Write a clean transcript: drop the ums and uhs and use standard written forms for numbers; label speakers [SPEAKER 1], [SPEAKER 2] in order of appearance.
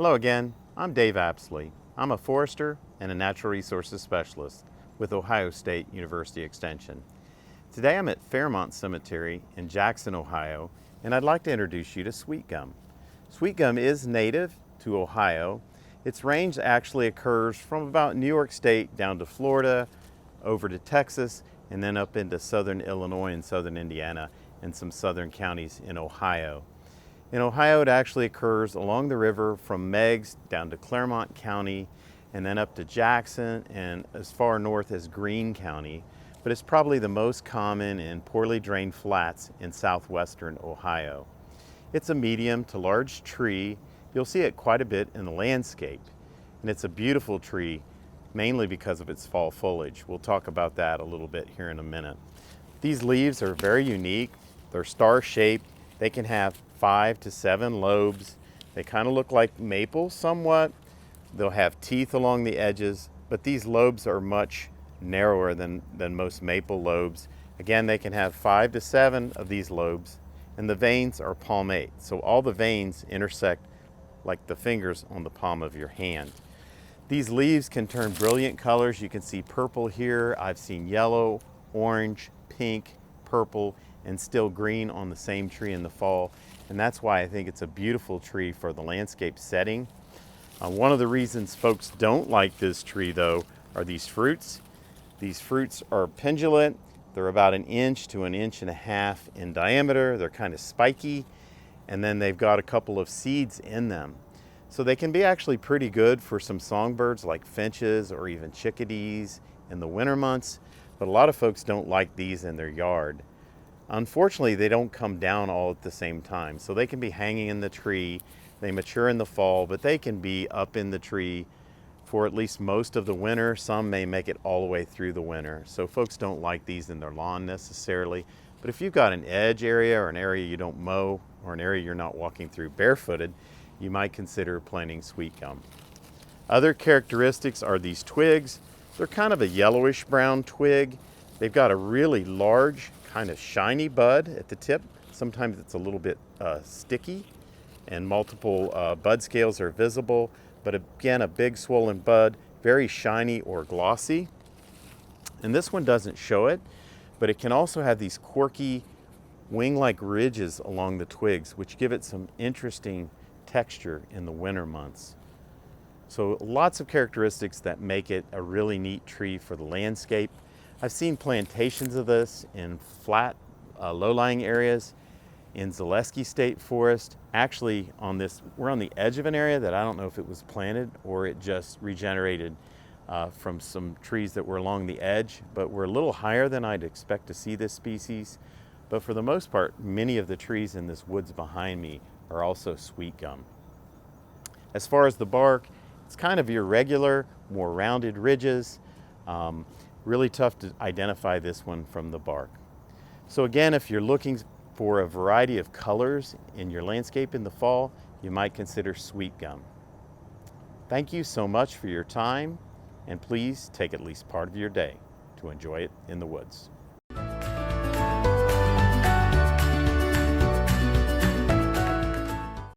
[SPEAKER 1] Hello again, I'm Dave Apsley. I'm a forester and a natural resources specialist with Ohio State University Extension. Today I'm at Fairmont Cemetery in Jackson, Ohio, and I'd like to introduce you to sweetgum. Sweetgum is native to Ohio. Its range actually occurs from about New York State down to Florida, over to Texas, and then up into southern Illinois and southern Indiana and some southern counties in Ohio. In Ohio, it actually occurs along the river from Meigs down to Clermont County and then up to Jackson and as far north as Greene County, but it's probably the most common in poorly drained flats in southwestern Ohio. It's a medium to large tree. You'll see it quite a bit in the landscape, and it's a beautiful tree, mainly because of its fall foliage. We'll talk about that a little bit here in a minute. These leaves are very unique. They're star-shaped. They can have 5 to 7 lobes. They kind of look like maple somewhat. They'll have teeth along the edges, but these lobes are much narrower than most maple lobes. Again, they can have 5 to 7 of these lobes, and the veins are palmate. So all the veins intersect like the fingers on the palm of your hand. These leaves can turn brilliant colors. You can see purple here. I've seen yellow, orange, pink, purple, and still green on the same tree in the fall. And that's why I think it's a beautiful tree for the landscape setting. One of the reasons folks don't like this tree though are these fruits. These fruits are pendulate. They're about 1 inch to 1.5 inches in diameter. They're kind of spiky, and then they've got a couple of seeds in them. So they can be actually pretty good for some songbirds like finches or even chickadees in the winter months, but a lot of folks don't like these in their yard. Unfortunately, they don't come down all at the same time, so they can be hanging in the tree. They mature in the fall, but they can be up in the tree for at least most of the winter. Some may make it all the way through the winter. So folks don't like these in their lawn necessarily, but if you've got an edge area or an area you don't mow or an area you're not walking through barefooted, you might consider planting sweetgum. Other characteristics are these twigs. They're kind of a yellowish brown twig. They've got a really large, kind of shiny bud at the tip. Sometimes it's a little bit sticky, and multiple bud scales are visible, but again, a big swollen bud, very shiny or glossy. And this one doesn't show it, but it can also have these quirky wing-like ridges along the twigs, which give it some interesting texture in the winter months. So lots of characteristics that make it a really neat tree for the landscape. I've seen plantations of this in flat, low-lying areas in Zaleski State Forest. Actually, we're on the edge of an area that I don't know if it was planted or it just regenerated from some trees that were along the edge, but we're a little higher than I'd expect to see this species. But for the most part, many of the trees in this woods behind me are also sweetgum. As far as the bark, it's kind of irregular, more rounded ridges. Really tough to identify this one from the bark. So again, if you're looking for a variety of colors in your landscape in the fall, you might consider sweetgum. Thank you so much for your time, and please take at least part of your day to enjoy it in the woods.